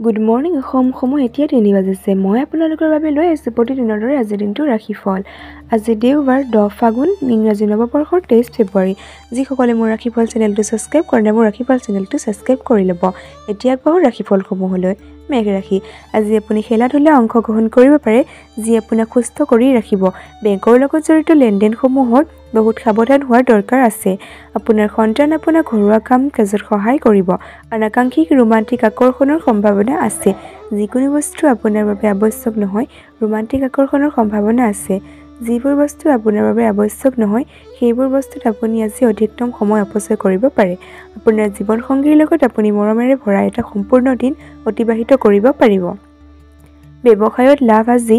Good morning Assam. সময় এতিয়া 3 বাজিছে। মই আপোনালোকৰ বাবে লৈ আহিছোঁ প্ৰতিদিনৰ দৰে আজিৰ দিনটোৰ ৰাশিফল। আজি দেওবাৰ 10 ফাগুন, ইংৰাজী নৱবৰ্ষৰ 23 ফেব্ৰুৱাৰী। যিসকলে মোৰ ৰাশিফল চেনেলটো ছাবস্ক্ৰাইব কৰে নাই, মোৰ ৰাশিফল চেনেলটো ছাবস্ক্ৰাইব কৰি ল'ব। এতিয়া আগবাঢ়ো ৰাশিফলসমূহলৈ। মেঘ ৰাশি। আজি আপুনি খেলা ধূলা অংশগ্ৰহণ কৰিব পাৰে, যি আপোনাক সুস্থ কৰি ৰাখিব। বেংকৰ লগত জড়িত লেনদেনসমূহত বহুত সাৱধান হোৱাৰ দৰকাৰ আছে। আপোনাৰ সন্তান আপোনাক ঘৰুৱা কাম কাজত সহায় কৰিব। অনাকাংক্ষিক ৰোমান্টিক আকৰ্ষণৰ সম্ভাৱনা আছে। যিকোনো বস্তু আপোনাৰ বাবে আৱশ্যক নহয়, ৰোমান্টিক আকৰ্ষণৰ সম্ভাৱনা আছে। যিবোৰ বস্তু আপোনাৰ বাবে আৱশ্যক নহয়, সেইবোৰ বস্তুত আপুনি আজি অধিকতম সময় অপচয় কৰিব পাৰে। আপোনাৰ জীৱনসংগীৰ লগত আপুনি মৰমেৰে ভৰা এটা সম্পূৰ্ণ দিন অতিবাহিত কৰিব পাৰিব। ব্যৱসায়ত লাভ। আজি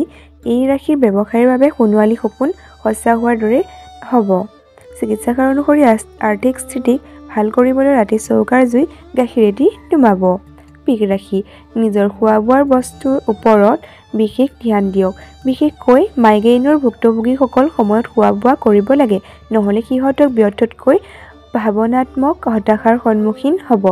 এই ৰাশিৰ ব্যৱসায়ৰ বাবে সোণোৱালী সপোন সঁচা হোৱাৰ দৰে হ'ব। চিকিৎসকৰ অনুসৰি আৰ্থিক স্থিতিক ভাল কৰিবলৈ ৰাতি চৌকাৰ জুই গাখীৰেদি নুমাব। বৃষ ৰাশি। নিজৰ খোৱা বোৱাৰ বস্তুৰ ওপৰত বিশেষ ধ্যান দিয়ক। বিশেষকৈ মাইগ্ৰেইনৰ ভুক্তভোগীসকল সময়ত খোৱা বোৱা কৰিব লাগে, নহ'লে সিহঁতক ব্যৰ্থতকৈ ভাৱনাত্মক হতাশাৰ সন্মুখীন হ'ব।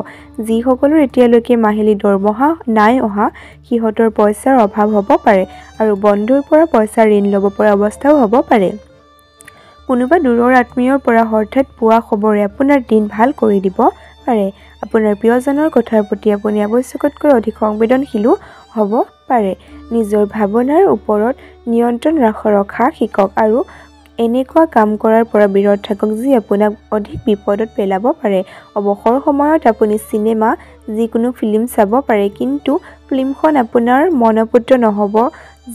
যিসকলৰ এতিয়ালৈকে মাহিলী দৰমহা নাই অহা, সিহঁতৰ পইচাৰ অভাৱ হ'ব পাৰে আৰু বন্ধুৰ পৰা পইচা ঋণ ল'ব পৰা অৱস্থাও হ'ব পাৰে। কোনোবা দূৰৰ আত্মীয়ৰ পৰা হঠাৎ পোৱা খবৰে আপোনাৰ দিন ভাল কৰি দিব পাৰে। আপোনাৰ প্ৰিয়জনৰ কথাৰ প্ৰতি আপুনি আৱশ্যকতকৈ অধিক সংবেদনশীলো হ'ব পাৰে। নিজৰ ভাৱনাৰ ওপৰত নিয়ন্ত্ৰণ ৰখা শিকক আৰু এনেকুৱা কাম কৰাৰ পৰা বিৰত থাকক যি আপোনাক অধিক বিপদত পেলাব পাৰে। অৱসৰ সময়ত আপুনি চিনেমা, যিকোনো ফিল্ম চাব পাৰে, কিন্তু ফিল্মখন আপোনাৰ মনোপুত নহ'ব,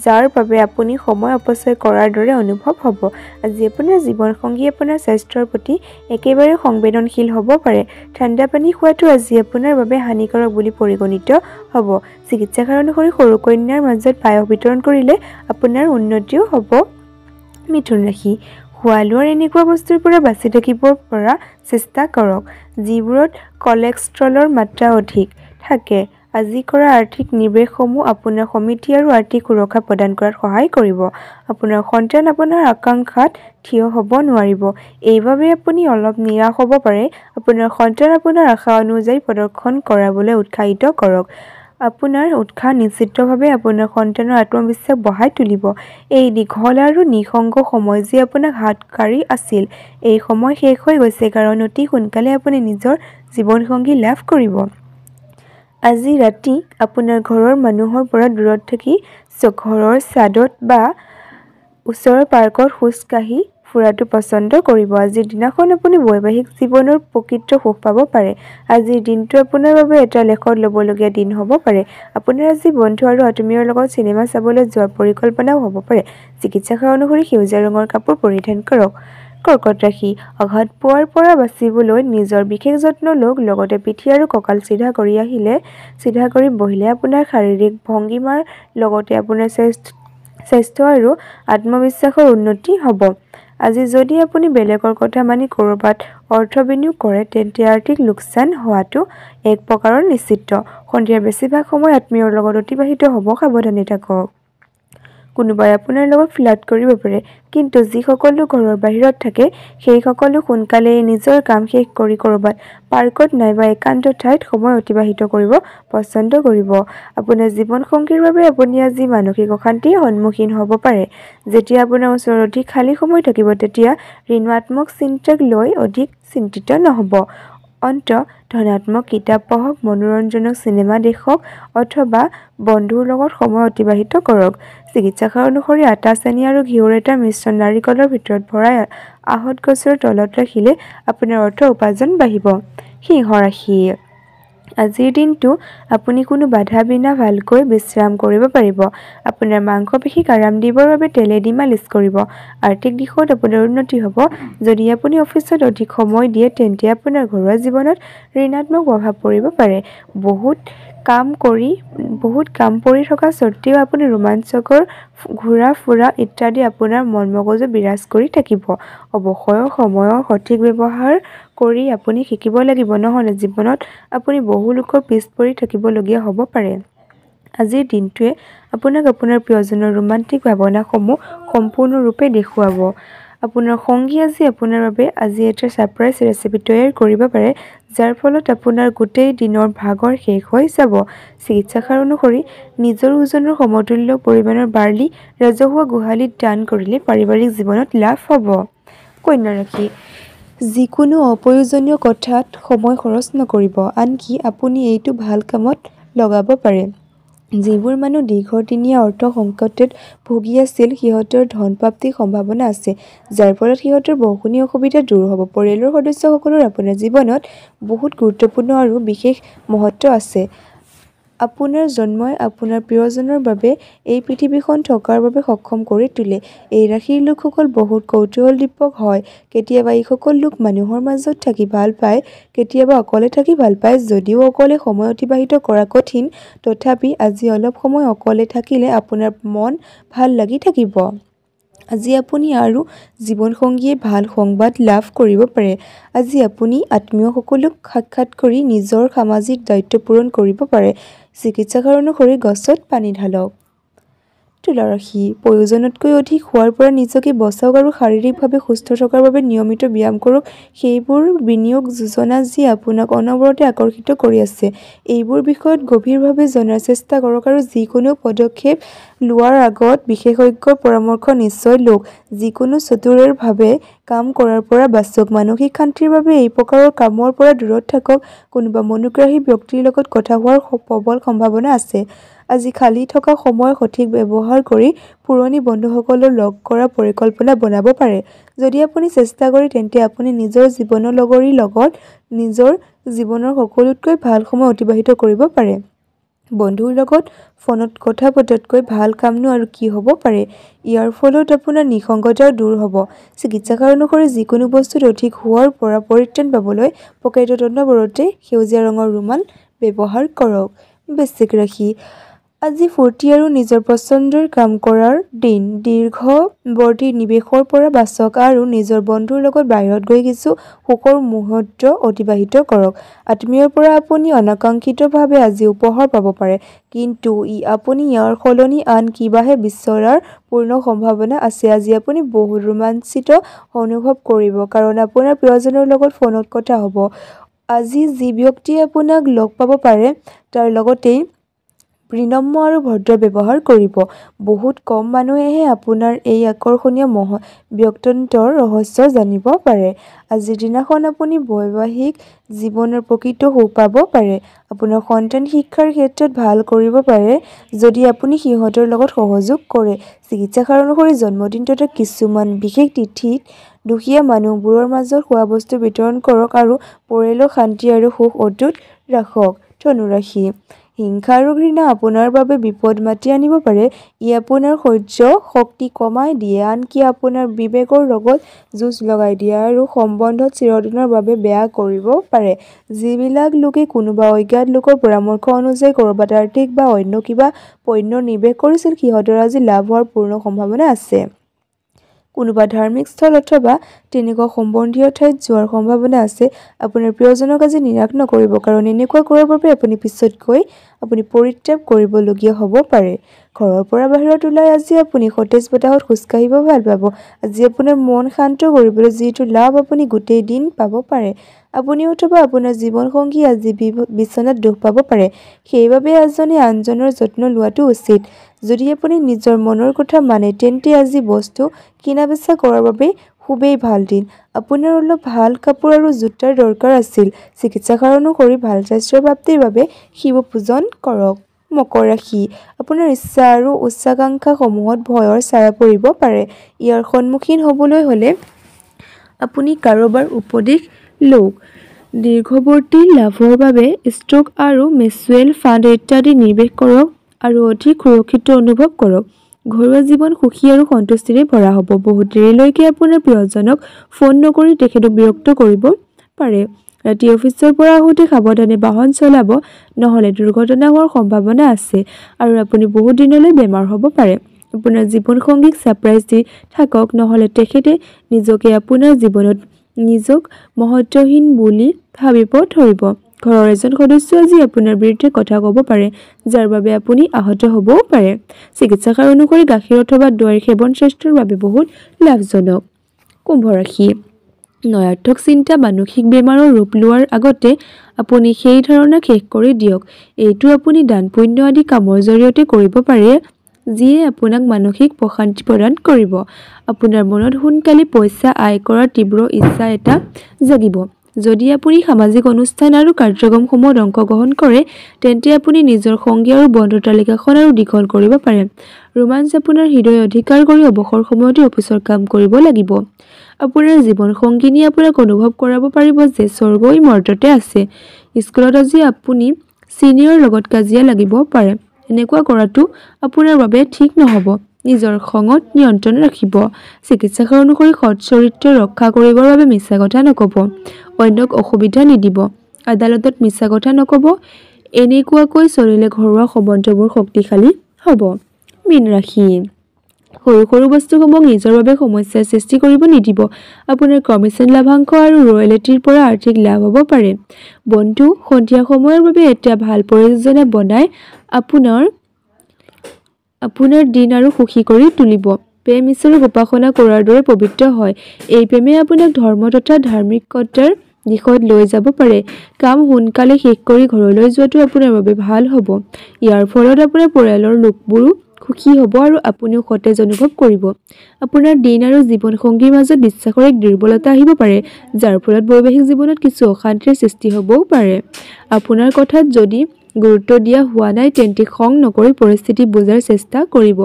যাৰ বাবে আপুনি সময় অপচয় কৰাৰ দৰে অনুভৱ হ'ব। আজি আপোনাৰ জীৱনসংগী আপোনাৰ স্বাস্থ্যৰ প্ৰতি একেবাৰে সংবেদনশীল হ'ব পাৰে। ঠাণ্ডা পানী খোৱাটো আজি আপোনাৰ বাবে হানিকাৰক বুলি পৰিগণিত হ'ব। চিকিৎসকৰ অনুসৰি সৰু কন্যাৰ মাজত পায়স বিতৰণ কৰিলে আপোনাৰ উন্নতিও হ'ব। মিথুন ৰাশি। খোৱা লোৱাৰ এনেকুৱা বস্তুৰ পৰা বাচি থাকিব পৰা চেষ্টা কৰক, যিবোৰত কলেষ্ট্ৰলৰ মাত্ৰা অধিক থাকে। আজি কৰা আৰ্থিক নিৱেশসমূহ আপোনাৰ সমিতি আৰু আৰ্থিক সুৰক্ষা প্ৰদান কৰাত সহায় কৰিব। আপোনাৰ সন্তান আপোনাৰ আকাংক্ষাত থিয় হ'ব নোৱাৰিব, এইবাবে আপুনি অলপ নিৰাশ হ'ব পাৰে। আপোনাৰ সন্তান আপোনাৰ আশা অনুযায়ী প্ৰদৰ্শন কৰাবলৈ উৎসাহিত কৰক। আপোনাৰ উৎসাহ নিশ্চিতভাৱে আপোনাৰ সন্তানৰ আত্মবিশ্বাস বঢ়াই তুলিব। এই দীঘল আৰু নিঃসংগ সময় যি আপোনাক হাতকাৰি আছিল, এই সময় শেষ হৈ গৈছে, কাৰণ অতি সোনকালে আপুনি নিজৰ জীৱনসংগী লাভ কৰিব। আজি ৰাতি আপোনাৰ ঘৰৰ মানুহৰ পৰা দূৰত থাকি ঘৰৰ ছাদত বা ওচৰৰ পাৰ্কত খোজ কাঢ়ি ফুৰাটো পছন্দ কৰিব। আজিৰ দিনাখন আপুনি বৈবাহিক জীৱনৰ প্ৰকৃত সুখ পাব পাৰে। আজিৰ দিনটো আপোনাৰ বাবে এটা লেখত ল'বলগীয়া দিন হ'ব পাৰে। আপোনাৰ আজি বন্ধু আৰু আত্মীয়ৰ লগত চিনেমা চাবলৈ যোৱাৰ পৰিকল্পনাও হ'ব পাৰে। চিকিৎসকৰ অনুসৰি সেউজীয়া ৰঙৰ কাপোৰ পৰিধান কৰক। কৰ্কট ৰাশি। আঘাত পোৱাৰ পৰা বাচিবলৈ নিজৰ বিশেষ যত্ন লওক, লগতে পিঠি আৰু কঁকাল চিধা কৰি বহিলে আপোনাৰ শাৰীৰিক ভংগীমাৰ লগতে আপোনাৰ স্বাস্থ্য আৰু আত্মবিশ্বাসৰ উন্নতি হ'ব। আজি যদি আপুনি বেলেগৰ কথা মানি ক'ৰবাত অৰ্থ বিনিয়োগ কৰে, তেন্তে আৰ্থিক লোকচান হোৱাটো এক প্ৰকাৰৰ নিশ্চিত। সন্ধিয়াৰ বেছিভাগ সময় আত্মীয়ৰ লগত অতিবাহিত হ'ব, সাৱধানে থাকক। কোনোবাই আপোনাৰ লগত ফ্লাৰ্ট কৰিব পাৰে, কিন্তু যিসকল লোক ঘৰৰ বাহিৰত থাকে, সেইসকলো সোনকালেই নিজৰ কাম শেষ কৰি ক'ৰবাত পাৰ্কত নাইবা একান্ত ঠাইত সময় অতিবাহিত কৰিব পছন্দ কৰিব। আপোনাৰ জীৱনসংগীৰ বাবে আপুনি আজি মানসিক অশান্তিৰ সন্মুখীন হ'ব পাৰে। যেতিয়া আপোনাৰ ওচৰত অধিক খালী সময় থাকিব, তেতিয়া ঋণাত্মক চিন্তাক লৈ অধিক চিন্তিত নহ'ব। ধনাত্মক কিতাপ পঢ়ক, মনোৰঞ্জনক চিনেমা দেখক অথবা বন্ধুৰ লগত সময় অতিবাহিত কৰক। চিকিৎসকৰ অনুসৰি আটা, চেনি আৰু ঘিউৰ এটা মিশ্ৰণ নাৰিকলৰ ভিতৰত ভৰাই আহঁত গছৰ তলত ৰাখিলে আপোনাৰ অৰ্থ উপাৰ্জন বাঢ়িব। সিংহ ৰাশি। আজিৰ দিনটো আপুনি কোনো বাধা বিনা ভালকৈ বিশ্ৰাম কৰিব পাৰিব। আপোনাৰ মাংসপেশীক আৰাম দিবৰ বাবে তেলেদি মালিচ কৰিব। আৰ্থিক দিশত আপোনাৰ উন্নতি হ'ব। যদি আপুনি অফিচত অধিক সময় দিয়ে, তেন্তে আপোনাৰ ঘৰুৱা জীৱনত ঋণাত্মক প্ৰভাৱ পৰিব পাৰে। বহুত কাম পৰি থকা স্বত্বেও আপুনি ৰোমাঞ্চকৰ ঘূৰা ফুৰা ইত্যাদি আপোনাৰ মন মগজু বিৰাজ কৰি থাকিব। অৱসৰ সময়ৰ সঠিক ব্যৱহাৰ কৰি আপুনি শিকিব লাগিব, নহ'লে জীৱনত আপুনি বহু লোকৰ পিছ পৰি থাকিবলগীয়া হ'ব পাৰে। আজিৰ দিনটোৱে আপোনাক আপোনাৰ প্ৰিয়জনৰ ৰোমান্টিক ভাৱনাসমূহ সম্পূৰ্ণৰূপে দেখুৱাব। আপোনাৰ সংগী আপোনাৰ বাবে আজি এটা ছাৰপ্ৰাইজ ৰেচিপি তৈয়াৰ কৰিব পাৰে, যাৰ ফলত আপোনাৰ গোটেই দিনৰ ভাগৰ শেষ হৈ যাব। চিকিৎসাসাৰ অনুসৰি নিজৰ ওজনৰ সমতুল্য পৰিমাণৰ বাৰ্লি ৰাজহুৱা গোহালিত দান কৰিলে পাৰিবাৰিক জীৱনত লাভ হ'ব। কন্যা ৰাশি, যিকোনো অপ্ৰয়োজনীয় কথাত সময় খৰচ নকৰিব, আনকি আপুনি এইটো ভাল কামত লগাব পাৰে। যিবোৰ মানুহ দীৰ্ঘদিনীয়া অৰ্থ সংকটত ভুগি আছিল, সিহঁতৰ ধন প্ৰাপ্তিৰ সম্ভাৱনা আছে, যাৰ ফলত সিহঁতৰ বহুখিনি অসুবিধা দূৰ হ'ব। পৰিয়ালৰ সদস্যসকলৰ আপোনাৰ জীৱনত বহুত গুৰুত্বপূৰ্ণ আৰু বিশেষ মহত্ব আছে। আপোনাৰ জন্মই আপোনাৰ প্ৰিয়জনৰ বাবে এই পৃথিৱীখন থকাৰ বাবে সক্ষম কৰি তোলে। এই ৰাশিৰ লোকসকল বহুত কৌতূহলোদ্দীপক হয়। কেতিয়াবা এইসকল লোক মানুহৰ মাজত থাকি ভাল পায়, কেতিয়াবা অকলে থাকি ভাল পায়। যদিও অকলে সময় অতিবাহিত কৰা কঠিন, তথাপি আজি অলপ সময় অকলে থাকিলে আপোনাৰ মন ভাল লাগি থাকিব। আজি আপুনি আৰু জীৱনসংগীয়ে ভাল সংবাদ লাভ কৰিব পাৰে। আজি আপুনি আত্মীয়সকলক সাক্ষাৎ কৰি নিজৰ সামাজিক দায়িত্ব পূৰণ কৰিব পাৰে। চিকিৎসাসাৰ অনুসৰি গছত পানী ঢালক। তুলা ৰাশি, প্ৰয়োজনতকৈ অধিক খোৱাৰ পৰা নিজকে বচাওক আৰু শাৰীৰিকভাৱে সুস্থ থকাৰ বাবে নিয়মিত ব্যায়াম কৰক। সেইবোৰ বিনিয়োগ যোজনা যি আপোনাক অনবৰতে আকৰ্ষিত কৰি আছে, এইবোৰ বিষয়ত গভীৰভাৱে জনাৰ চেষ্টা কৰক আৰু যিকোনো পদক্ষেপ লোৱাৰ আগত বিশেষজ্ঞৰ পৰামৰ্শ নিশ্চয় লওক। যিকোনো চতুৰভাৱে কাম কৰাৰ পৰা বাচক। মানসিক শান্তিৰ বাবে এই প্ৰকাৰৰ কামৰ পৰা দূৰত থাকক। কোনোবা মনোগ্ৰাহী ব্যক্তিৰ লগত কথা হোৱাৰ প্ৰবল সম্ভাৱনা আছে। আজি খালী থকা সময় সঠিক ব্যৱহাৰ কৰি পুৰণি বন্ধুসকলক লগ কৰাৰ পৰিকল্পনা বনাব পাৰে। যদি আপুনি চেষ্টা কৰে, তেন্তে আপুনি নিজৰ জীৱনৰ লগৰীৰ লগত নিজৰ জীৱনৰ সকলোতকৈ ভাল সময় অতিবাহিত কৰিব পাৰে। বন্ধুৰ লগত ফোনত কথা পতাতকৈ ভাল কামনো আৰু কি হ'ব পাৰে। ইয়াৰ ফলত আপোনাৰ নিসংগতাও দূৰ হ'ব। চিকিৎসাসাৰ অনুসৰি যিকোনো বস্তুত অধিক হোৱাৰ পৰা পৰিত্ৰাণ পাবলৈ পকেটত অনবৰতে সেউজীয়া ৰঙৰ ৰুমাল ব্যৱহাৰ কৰক। বৃশ্চিক ৰাশি, আজি ফূৰ্তি আৰু নিজৰ পচন্দৰ কাম কৰাৰ দিন। দীৰ্ঘৱৰ্তী নিৱেশৰ পৰা বাচক আৰু নিজৰ বন্ধুৰ লগত বাহিৰত গৈ কিছু সুখৰ মুহূৰ্ত অতিবাহিত কৰক। আত্মীয়ৰ পৰা আপুনি অনাকাংক্ষিতভাৱে আজি উপহাৰ পাব পাৰে, কিন্তু আপুনি ইয়াৰ সলনি আন কিবাহে বিচৰাৰ পূৰ্ণ সম্ভাৱনা আছে। আজি আপুনি বহুত ৰোমাঞ্চিত অনুভৱ কৰিব, কাৰণ আপোনাৰ প্ৰিয়জনৰ লগত ফোনত কথা হ'ব। আজি যি ব্যক্তিয়ে আপোনাক লগ পাব পাৰে, তাৰ লগতেই বিনম্ৰ আৰু ভদ্ৰ ব্যৱহাৰ কৰিব। বহুত কম মানুহেহে আপোনাৰ এই আকৰ্ষণীয় ব্যক্তিত্বৰ ৰহস্য জানিব পাৰে। আজিৰ দিনাখন আপুনি বৈবাহিক জীৱনৰ প্ৰকৃত সুখ পাব পাৰে। আপোনাৰ সন্তান শিক্ষাৰ ক্ষেত্ৰত ভাল কৰিব পাৰে যদি আপুনি সিহঁতৰ লগত সহযোগ কৰে। চিকিৎসাসাৰ অনুসৰি জন্মদিন তথা কিছুমান বিশেষ তিথিত দুখীয়া মানুহবোৰৰ মাজত খোৱাবস্তু বিতৰণ কৰক আৰু পৰিয়ালৰ শান্তি আৰু সুখ অটুট ৰাখক। ধনু ৰাশি, হিংসা আৰু ঘৃণা আপোনাৰ বাবে বিপদ মাতি আনিব পাৰে। ই আপোনাৰ সহ্য শক্তি কমাই দিয়ে, আনকি আপোনাৰ বিবেকৰ লগত যুঁজ লগাই দিয়ে আৰু সম্বন্ধত চিৰদিনৰ বাবে বেয়া কৰিব পাৰে। যিবিলাক লোকে কোনোবা অজ্ঞাত লোকৰ পৰামৰ্শ অনুযায়ী ক'ৰবাত আৰ্থিক বা অন্য কিবা পণ্যৰ নিৱেশ কৰিছিল, সিহঁতৰ আজি লাভ হোৱাৰ পূৰ্ণ সম্ভাৱনা আছে। কোনোবা ধাৰ্মিক স্থল অথবা তেনেকুৱা সম্বন্ধীয় ঠাইত যোৱাৰ সম্ভাৱনা আছে। আপোনাৰ প্ৰিয়জনক আজি নিৰাশ নকৰিব, কাৰণ এনেকুৱা কৰাৰ বাবে আপুনি পিছত গৈ পৰিত্যাগ কৰিবলগীয়া হ'ব পাৰে। ঘৰৰ পৰা বাহিৰত ওলাই আজি আপুনি সতেজ বতাহত খোজকাঢ়িব ভাল পাব। আজি আপোনাৰ মন শান্ত কৰিবলৈ যিটো লাভ আপুনি গোটেই দিন পাব পাৰে। আপুনি অথবা আপোনাৰ জীৱনসংগী আজি বিচনাত দুখ পাব পাৰে, সেইবাবে এজনে আনজনৰ যত্ন লোৱাটো উচিত। যদি আপুনি নিজৰ মনৰ কথা মানে, তেন্তে আজি বস্তু কিনা-বেচা কৰাৰ বাবে খুবেই ভাল দিন। আপোনাৰ অলপ ভাল কাপোৰ আৰু জোতাৰ দৰকাৰ আছিল। চিকিৎসাসাৰ অনুসৰি ভাল স্বাস্থ্যৰ প্ৰাপ্তিৰ বাবে শিৱ পূজন কৰক। মকৰ ৰাশি, আপোনাৰ ইচ্ছা আৰু উচ্চাকাংক্ষাসমূহত ভয়ৰ ছায়া পৰিব পাৰে। ইয়াৰ সন্মুখীন হ'বলৈ হ'লে আপুনি কাৰোবাৰ উপদেশ লওক। দীৰ্ঘৱৰ্তী লাভৰ বাবে ষ্টক আৰু মিউচুৱেল ফাণ্ড ইত্যাদিত নিৱেশ কৰক আৰু অধিক সুৰক্ষিত অনুভৱ কৰক। ঘৰুৱা জীৱন সুখী আৰু সন্তুষ্টিৰে ভৰা হ'ব। বহুত দেৰিলৈকে আপোনাৰ প্ৰিয়জনক ফোন নকৰি তেখেতক বিৰক্ত কৰিব পাৰে। ৰাতি অফিচৰ পৰা আহোঁতে সাৱধানে বাহন চলাব, নহ'লে দুৰ্ঘটনা হোৱাৰ সম্ভাৱনা আছে আৰু আপুনি বহুত দিনলৈ বেমাৰ হ'ব পাৰে। আপোনাৰ জীৱনসংগীক ছাৰপ্ৰাইজ দি থাকক, নহ'লে তেখেতে নিজকে আপোনাৰ জীৱনত নিজক মহত্বহীন বুলি ভাবিব ধৰিব। ঘৰৰ এজন সদস্য আজি আপোনাৰ বিৰুদ্ধে কথা ক'ব পাৰে, যাৰ বাবে আপুনি আহত হ'বও পাৰে। চিকিৎসাসাৰ অনুসৰি গাখীৰ অথবা দৈৰ সেৱন স্বাস্থ্যৰ বাবে বহুত লাভজনক। কুম্ভ ৰাশি নয়াৰ্থক চিন্তা মানসিক বেমাৰৰ ৰূপ লোৱাৰ আগতে আপুনি সেই ধাৰণা শেষ কৰি দিয়ক। এইটো আপুনি দান পুণ্য আদি কামৰ জৰিয়তে কৰিব পাৰে যিয়ে আপোনাক মানসিক প্ৰশান্তি প্ৰদান কৰিব। আপোনাৰ মনত সোনকালে পইচা আয় কৰাৰ তীব্ৰ ইচ্ছা এটা জাগিব। যদি আপুনি সামাজিক অনুষ্ঠান আৰু কাৰ্যক্ৰমসমূহত অংশগ্ৰহণ কৰে তেন্তে আপুনি নিজৰ সংগী আৰু বন্ধুৰ তালিকাখন আৰু দীঘল কৰিব পাৰে। ৰোমাঞ্চ আপোনাৰ হৃদয় অধিকাৰ কৰি অৱসৰ সময়তে অফিচৰ কাম কৰিব লাগিব। আপোনাৰ জীৱন সংগিনীয়ে আপোনাক অনুভৱ কৰাব পাৰিব যে স্বৰ্গ এই মুহূৰ্ততে আছে। স্কুলত আজি আপুনি চিনিয়ৰ লগত কাজিয়া লাগিব পাৰে। এনেকুৱা কৰাটো আপোনাৰ বাবে ঠিক নহ'ব। নিজৰ খঙত নিয়ন্ত্ৰণ ৰাখিব। চিকিৎসকৰ অনুসৰি সৎ চৰিত্ৰ ৰক্ষা কৰিবৰ বাবে মিছা কথা নক'ব। অন্যক অসুবিধা নিদিব। আদালতত মিছা কথা নক'ব। এনেকুৱাকৈ চলিলে ঘৰুৱা সম্বন্ধবোৰ শক্তিশালী হ'ব। মীন ৰাশি সৰু সৰু বস্তুসমূহক নিজৰ বাবে সমস্যাৰ সৃষ্টি কৰিব নিদিব। আপোনাৰ কমিছন লাভাংশ আৰু ৰয়েলটিৰ পৰা আৰ্থিক লাভ হ'ব পাৰে। বন্ধু সন্ধিয়া সময়ৰ বাবে এটা ভাল পৰিযোজনা বনাই আপোনাৰ দিন আৰু সুখী কৰি তুলিব। প্ৰেম ঈশ্বৰক উপাসনা কৰাৰ দৰে পবিত্ৰ হয়। এই প্ৰেমে আপোনাক ধৰ্ম তথা ধাৰ্মিকতাৰ দিশত লৈ যাব পাৰে। কাম সোনকালে শেষ কৰি ঘৰলৈ যোৱাটো আপোনাৰ বাবে ভাল হ'ব। ইয়াৰ ফলত আপোনাৰ পৰিয়ালৰ লোকবোৰো সুখী হ'ব আৰু আপুনিও সতেজ অনুভৱ কৰিব। আপোনাৰ দিন আৰু জীৱনসংগীৰ মাজত বিশ্বাসৰ এক দুৰ্বলতা আহিব পাৰে যাৰ ফলত বৈবাহিক জীৱনত কিছু অশান্তিৰ সৃষ্টি হ'বও পাৰে। আপোনাৰ কথাত যদি গুৰুত্ব দিয়া হোৱা নাই তেন্তে খং নকৰি পৰিস্থিতি বুজাৰ চেষ্টা কৰিব।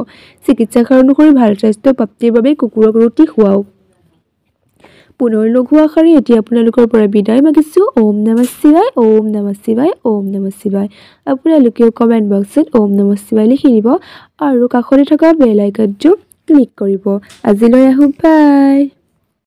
চিকিৎসকৰ অনুসৰি ভাল স্বাস্থ্য প্ৰাপ্তিৰ বাবে কুকুৰক ৰুটি খুৱাওক। পুনৰ লঘু আকাৰে এতিয়া আপোনালোকৰ পৰা বিদায় মাগিছোঁ। ওম নমঃ শিৱায়, ওম নমঃ শিৱায়, ওম নমঃ শিৱায়। আপোনালোকেও কমেণ্ট বক্সত ওম নমঃ শিৱায় লিখি দিব আৰু কাষতে থকা বেল আইকনটো ক্লিক কৰিব। আজিলৈ আহোঁ, বাই।